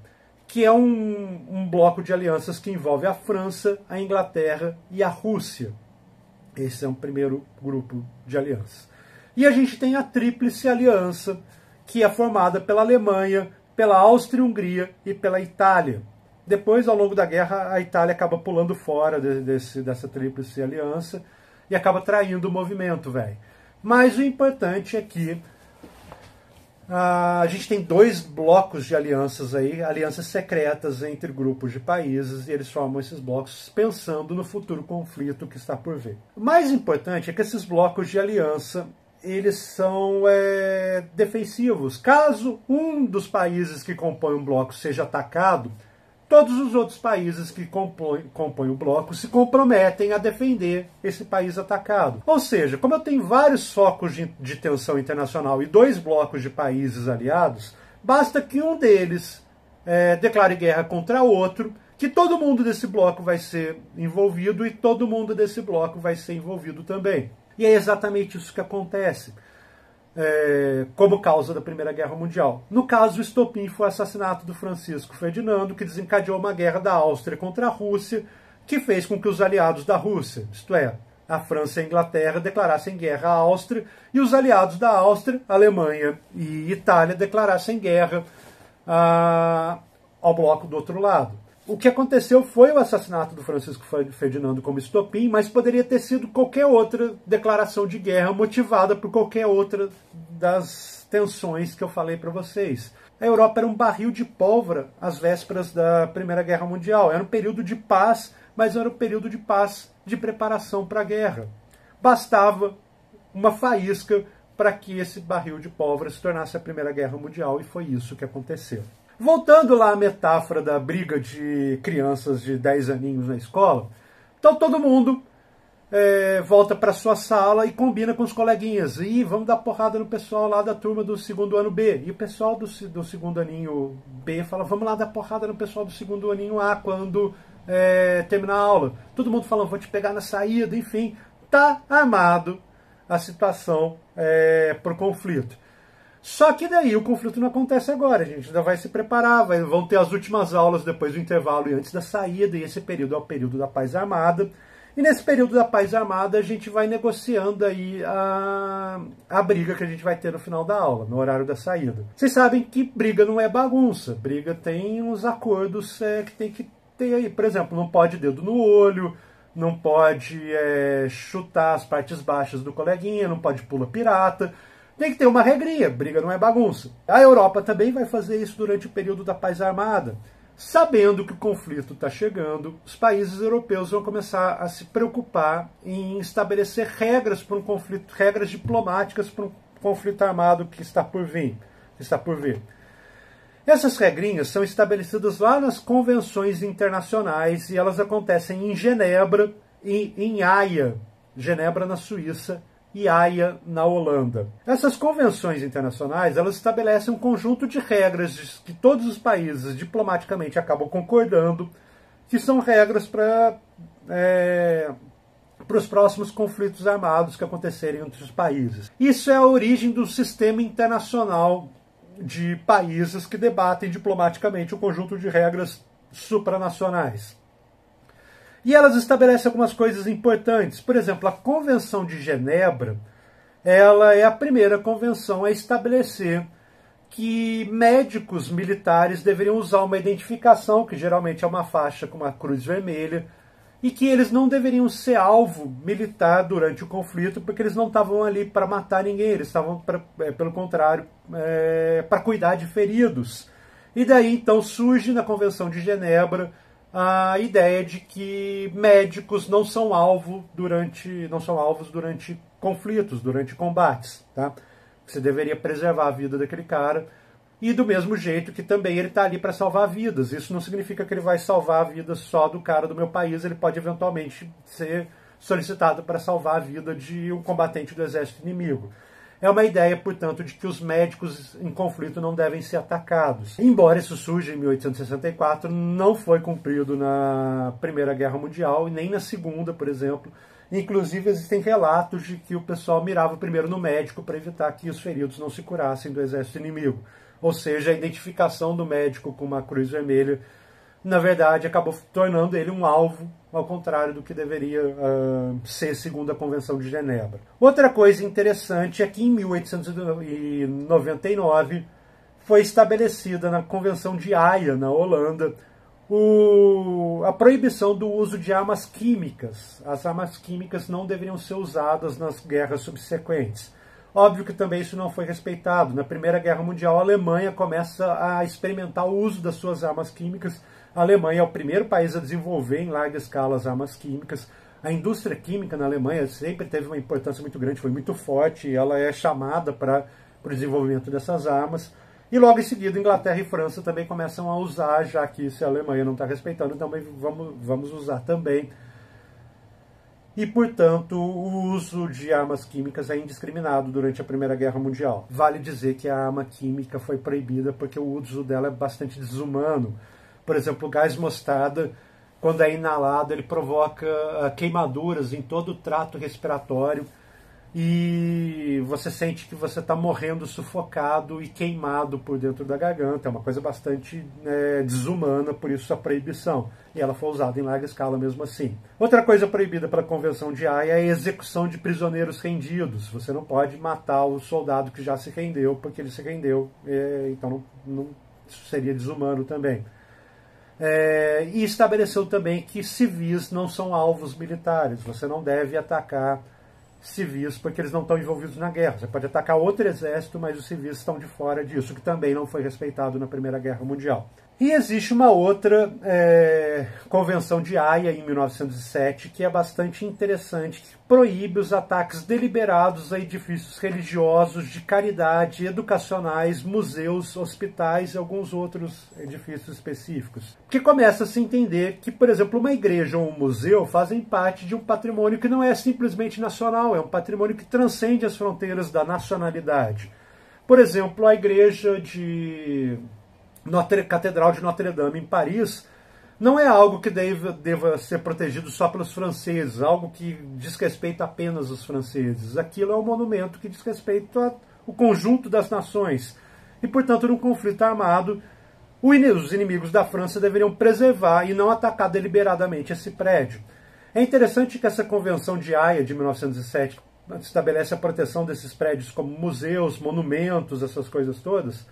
que é um bloco de alianças que envolve a França, a Inglaterra e a Rússia. Esse é um primeiro grupo de alianças. E a gente tem a Tríplice Aliança, que é formada pela Alemanha, pela Áustria-Hungria e pela Itália. Depois, ao longo da guerra, a Itália acaba pulando fora dessa Tríplice Aliança e acaba traindo o movimento, velho. Mas o importante é que a gente tem dois blocos de alianças aí, alianças secretas entre grupos de países, e eles formam esses blocos pensando no futuro conflito que está por vir. O mais importante é que esses blocos de aliança, eles são defensivos. Caso um dos países que compõem um bloco seja atacado, todos os outros países que compõem o bloco se comprometem a defender esse país atacado. Ou seja, como eu tenho vários focos de tensão internacional e dois blocos de países aliados, basta que um deles declare guerra contra outro, que todo mundo desse bloco vai ser envolvido e todo mundo desse bloco vai ser envolvido também. E é exatamente isso que acontece como causa da Primeira Guerra Mundial. No caso, o estopim foi o assassinato do Francisco Ferdinando, que desencadeou uma guerra da Áustria contra a Rússia, que fez com que os aliados da Rússia, isto é, a França e a Inglaterra, declarassem guerra à Áustria, e os aliados da Áustria, Alemanha e Itália, declarassem guerra ao bloco do outro lado. O que aconteceu foi o assassinato do Francisco Ferdinando como estopim, mas poderia ter sido qualquer outra declaração de guerra motivada por qualquer outra das tensões que eu falei para vocês. A Europa era um barril de pólvora às vésperas da Primeira Guerra Mundial. Era um período de paz, mas era um período de paz de preparação para a guerra. Bastava uma faísca para que esse barril de pólvora se tornasse a Primeira Guerra Mundial, e foi isso que aconteceu. Voltando lá à metáfora da briga de crianças de 10 aninhos na escola, então todo mundo volta para sua sala e combina com os coleguinhas. E vamos dar porrada no pessoal lá da turma do segundo ano B. E o pessoal do segundo aninho B fala, vamos lá dar porrada no pessoal do segundo aninho A quando terminar a aula. Todo mundo falando, vou te pegar na saída, enfim. Tá armado a situação por conflito. Só que daí o conflito não acontece agora, a gente ainda vai se preparar, vão ter as últimas aulas depois do intervalo e antes da saída, e esse período é o período da paz armada. E nesse período da paz armada a gente vai negociando aí a briga que a gente vai ter no final da aula, no horário da saída. Vocês sabem que briga não é bagunça, briga tem uns acordos que tem que ter aí. Por exemplo, não pode dedo no olho, não pode chutar as partes baixas do coleguinha, não pode pula pirata. Tem que ter uma regrinha, briga não é bagunça. A Europa também vai fazer isso durante o período da paz armada. Sabendo que o conflito está chegando, os países europeus vão começar a se preocupar em estabelecer regras para um conflito, regras diplomáticas para um conflito armado que está por vir. Essas regrinhas são estabelecidas lá nas convenções internacionais e elas acontecem em Genebra e em Haia, Genebra na Suíça, e Haia na Holanda. Essas convenções internacionais, elas estabelecem um conjunto de regras que todos os países diplomaticamente acabam concordando, que são regras para os próximos conflitos armados que acontecerem entre os países. Isso é a origem do sistema internacional de países que debatem diplomaticamente um conjunto de regras supranacionais. E elas estabelecem algumas coisas importantes. Por exemplo, a Convenção de Genebra, ela é a primeira convenção a estabelecer que médicos militares deveriam usar uma identificação, que geralmente é uma faixa com uma cruz vermelha, e que eles não deveriam ser alvo militar durante o conflito, porque eles não estavam ali para matar ninguém, eles estavam, pelo contrário, para cuidar de feridos. E daí, então, surge na Convenção de Genebra a ideia de que médicos não são alvos durante conflitos, durante combates. Tá? Você deveria preservar a vida daquele cara. E do mesmo jeito que também ele está ali para salvar vidas. Isso não significa que ele vai salvar a vida só do cara do meu país. Ele pode eventualmente ser solicitado para salvar a vida de um combatente do exército inimigo. É uma ideia, portanto, de que os médicos em conflito não devem ser atacados. Embora isso surja em 1864, não foi cumprido na Primeira Guerra Mundial e nem na Segunda, por exemplo. Inclusive, existem relatos de que o pessoal mirava primeiro no médico para evitar que os feridos não se curassem do exército inimigo. Ou seja, a identificação do médico com uma cruz vermelha, na verdade, acabou tornando ele um alvo, ao contrário do que deveria ser segundo a Convenção de Genebra. Outra coisa interessante é que em 1899 foi estabelecida na Convenção de Haia, na Holanda, a proibição do uso de armas químicas. As armas químicas não deveriam ser usadas nas guerras subsequentes. Óbvio que também isso não foi respeitado. Na Primeira Guerra Mundial, a Alemanha começa a experimentar o uso das suas armas químicas. A Alemanha é o primeiro país a desenvolver em larga escala as armas químicas. A indústria química na Alemanha sempre teve uma importância muito grande, foi muito forte, e ela é chamada para o desenvolvimento dessas armas. E logo em seguida, Inglaterra e França também começam a usar, já que se a Alemanha não está respeitando, também vamos usar também. E, portanto, o uso de armas químicas é indiscriminado durante a Primeira Guerra Mundial. Vale dizer que a arma química foi proibida porque o uso dela é bastante desumano. Por exemplo, o gás mostarda, quando é inalado, ele provoca queimaduras em todo o trato respiratório e você sente que você está morrendo sufocado e queimado por dentro da garganta. É uma coisa bastante desumana, por isso a proibição. E ela foi usada em larga escala mesmo assim. Outra coisa proibida pela Convenção de Haia é a execução de prisioneiros rendidos. Você não pode matar o soldado que já se rendeu porque ele se rendeu, então isso seria desumano também. E estabeleceu também que civis não são alvos militares. Você não deve atacar civis porque eles não estão envolvidos na guerra. Você pode atacar outro exército, mas os civis estão de fora disso, que também não foi respeitado na Primeira Guerra Mundial. E existe uma outra Convenção de Haia, em 1907, que é bastante interessante, que proíbe os ataques deliberados a edifícios religiosos, de caridade, educacionais, museus, hospitais e alguns outros edifícios específicos. Porque começa a se entender que, por exemplo, uma igreja ou um museu fazem parte de um patrimônio que não é simplesmente nacional, é um patrimônio que transcende as fronteiras da nacionalidade. Por exemplo, a igreja Catedral de Notre-Dame, em Paris, não é algo que deva ser protegido só pelos franceses, algo que diz respeito apenas aos franceses. Aquilo é um monumento que diz respeito ao conjunto das nações. E, portanto, num conflito armado, os inimigos da França deveriam preservar e não atacar deliberadamente esse prédio. É interessante que essa Convenção de Haia, de 1907, estabelece a proteção desses prédios como museus, monumentos, essas coisas todas.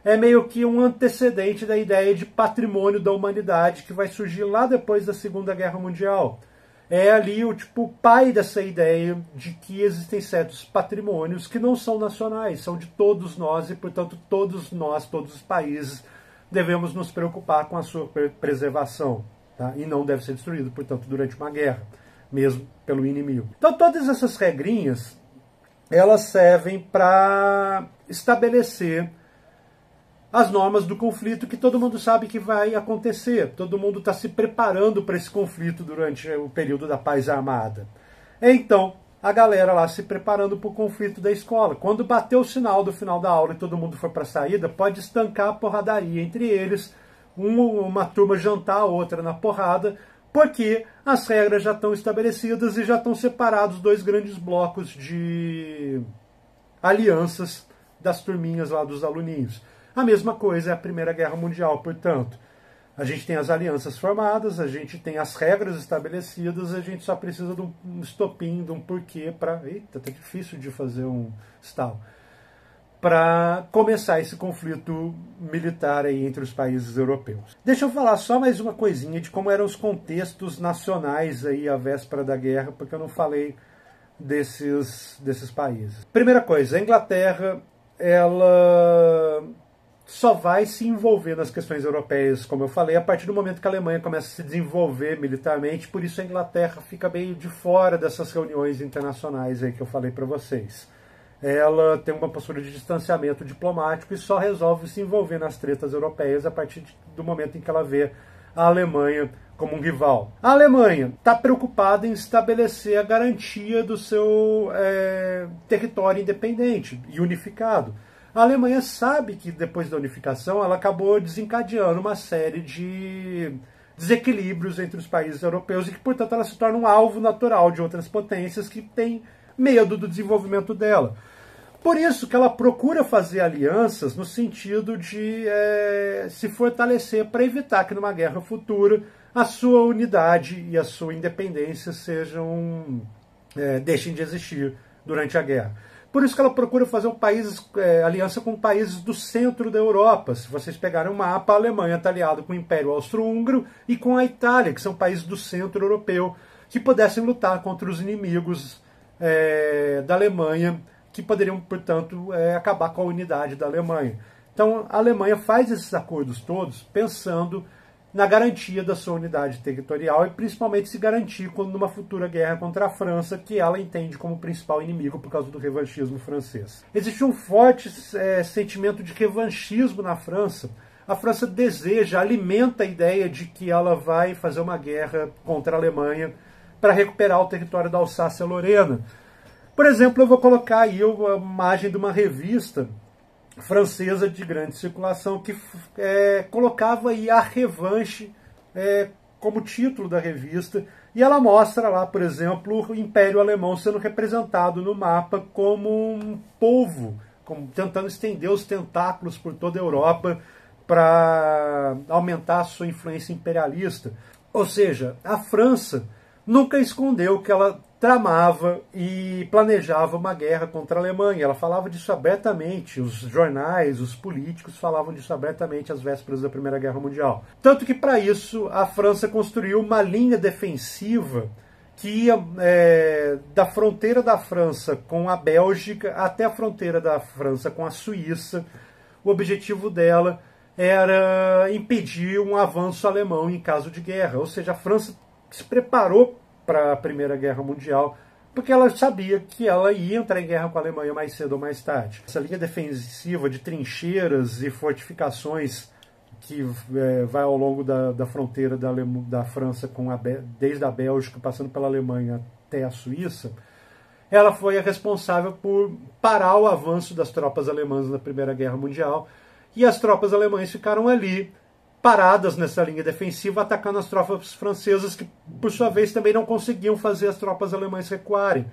É meio que um antecedente da ideia de patrimônio da humanidade que vai surgir lá depois da Segunda Guerra Mundial. É ali o pai dessa ideia de que existem certos patrimônios que não são nacionais, são de todos nós e, portanto, todos nós, todos os países, devemos nos preocupar com a sua preservação. Tá? E não deve ser destruído, portanto, durante uma guerra, mesmo pelo inimigo. Então, todas essas regrinhas, elas servem para estabelecer as normas do conflito que todo mundo sabe que vai acontecer. Todo mundo está se preparando para esse conflito durante o período da paz armada. Então, a galera lá se preparando para o conflito da escola. Quando bater o sinal do final da aula e todo mundo for para a saída, pode estancar a porradaria entre eles, uma turma jantar a outra na porrada, porque as regras já estão estabelecidas e já estão separados dois grandes blocos de alianças das turminhas lá dos aluninhos. A mesma coisa é a Primeira Guerra Mundial, portanto. A gente tem as alianças formadas, a gente tem as regras estabelecidas, a gente só precisa de um estopim, de um porquê para... Eita, tá difícil de fazer um estalo. Para começar esse conflito militar aí entre os países europeus. Deixa eu falar só mais uma coisinha de como eram os contextos nacionais aí à véspera da guerra, porque eu não falei desses países. Primeira coisa, a Inglaterra, ela só vai se envolver nas questões europeias, como eu falei, a partir do momento que a Alemanha começa a se desenvolver militarmente, por isso a Inglaterra fica meio de fora dessas reuniões internacionais aí que eu falei para vocês. ela tem uma postura de distanciamento diplomático e só resolve se envolver nas tretas europeias a partir do momento em que ela vê a Alemanha como um rival. A Alemanha está preocupada em estabelecer a garantia do seu território independente e unificado. A Alemanha sabe que depois da unificação ela acabou desencadeando uma série de desequilíbrios entre os países europeus e que, portanto, ela se torna um alvo natural de outras potências que têm medo do desenvolvimento dela. Por isso que ela procura fazer alianças no sentido de se fortalecer para evitar que numa guerra futura a sua unidade e a sua independência deixem de existir durante a guerra. Por isso que ela procura fazer aliança com países do centro da Europa. Se vocês pegarem um mapa, a Alemanha está aliada com o Império Austro-Húngaro e com a Itália, que são países do centro europeu, que pudessem lutar contra os inimigos da Alemanha, que poderiam, portanto, acabar com a unidade da Alemanha. Então, a Alemanha faz esses acordos todos pensando na garantia da sua unidade territorial e principalmente se garantir numa futura guerra contra a França, que ela entende como principal inimigo por causa do revanchismo francês. Existe um forte sentimento de revanchismo na França. A França alimenta a ideia de que ela vai fazer uma guerra contra a Alemanha para recuperar o território da Alsácia-Lorena. Por exemplo, eu vou colocar aí uma imagem de uma revista francesa de grande circulação que colocava aí a revanche como título da revista, e ela mostra lá, por exemplo, o Império Alemão sendo representado no mapa como um povo, tentando estender os tentáculos por toda a Europa para aumentar a sua influência imperialista. Ou seja, a França nunca escondeu que ela tramava e planejava uma guerra contra a Alemanha. Ela falava disso abertamente, os jornais, os políticos falavam disso abertamente às vésperas da Primeira Guerra Mundial. Tanto que, para isso, a França construiu uma linha defensiva que ia da fronteira da França com a Bélgica até a fronteira da França com a Suíça. O objetivo dela era impedir um avanço alemão em caso de guerra. Ou seja, a França se preparou para a Primeira Guerra Mundial, porque ela sabia que ela ia entrar em guerra com a Alemanha mais cedo ou mais tarde. Essa linha defensiva de trincheiras e fortificações que vai ao longo da fronteira da França, desde a Bélgica, passando pela Alemanha até a Suíça, ela foi a responsável por parar o avanço das tropas alemãs na Primeira Guerra Mundial, e as tropas alemãs ficaram ali, paradas nessa linha defensiva, atacando as tropas francesas, que, por sua vez, também não conseguiam fazer as tropas alemãs recuarem.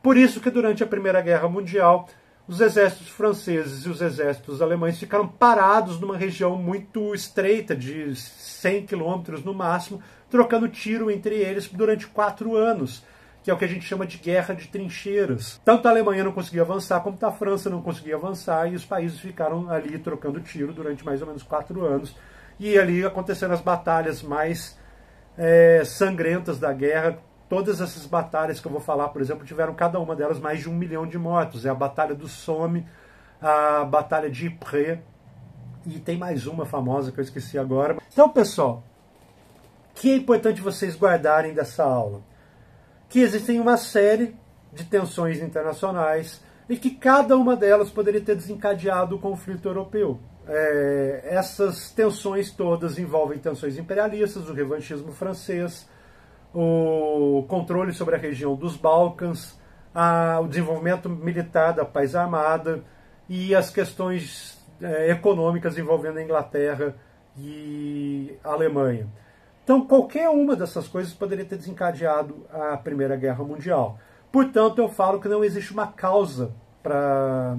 Por isso que, durante a Primeira Guerra Mundial, os exércitos franceses e os exércitos alemães ficaram parados numa região muito estreita, de 100 quilômetros no máximo, trocando tiro entre eles durante 4 anos, que é o que a gente chama de guerra de trincheiras. Tanto a Alemanha não conseguia avançar, como a França não conseguia avançar, e os países ficaram ali trocando tiro durante mais ou menos 4 anos, e ali aconteceram as batalhas mais sangrentas da guerra. Todas essas batalhas que eu vou falar, por exemplo, tiveram cada uma delas mais de 1 milhão de mortos. É a Batalha do Somme, a Batalha de Ypres, e tem mais uma famosa que eu esqueci agora. Então, pessoal, o que é importante vocês guardarem dessa aula? Que existem uma série de tensões internacionais e que cada uma delas poderia ter desencadeado o conflito europeu. Essas tensões todas envolvem tensões imperialistas, o revanchismo francês, o controle sobre a região dos Balcãs, o desenvolvimento militar da paz armada e as questões econômicas envolvendo a Inglaterra e a Alemanha. Então, qualquer uma dessas coisas poderia ter desencadeado a Primeira Guerra Mundial. Portanto, eu falo que não existe uma causa para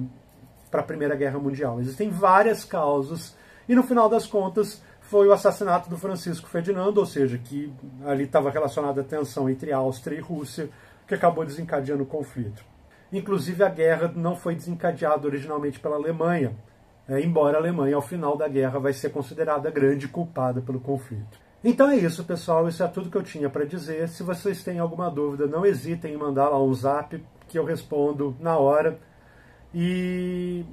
a Primeira Guerra Mundial. Existem várias causas, e no final das contas foi o assassinato do Francisco Ferdinando, ou seja, que ali estava relacionada a tensão entre Áustria e Rússia, que acabou desencadeando o conflito. Inclusive, a guerra não foi desencadeada originalmente pela Alemanha, embora a Alemanha, ao final da guerra, vai ser considerada a grande culpada pelo conflito. Então é isso, pessoal. Isso é tudo que eu tinha para dizer. Se vocês têm alguma dúvida, não hesitem em mandar lá um zap, que eu respondo na hora. E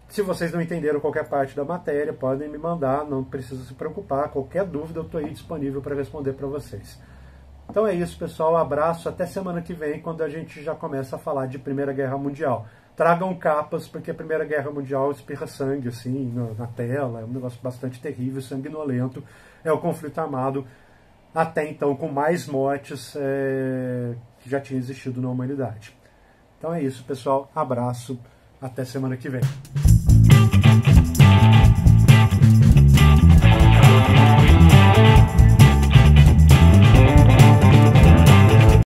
se vocês não entenderam qualquer parte da matéria, podem me mandar, não precisa se preocupar. Qualquer dúvida eu estou aí disponível para responder para vocês. Então é isso, pessoal. Um abraço. Até semana que vem, quando a gente já começa a falar de Primeira Guerra Mundial. tragam capas, porque a Primeira Guerra Mundial espirra sangue assim na tela, é um negócio bastante terrível, sanguinolento. É o conflito armado, até então, com mais mortes que já tinha existido na humanidade. Então é isso, pessoal. Abraço. Até semana que vem.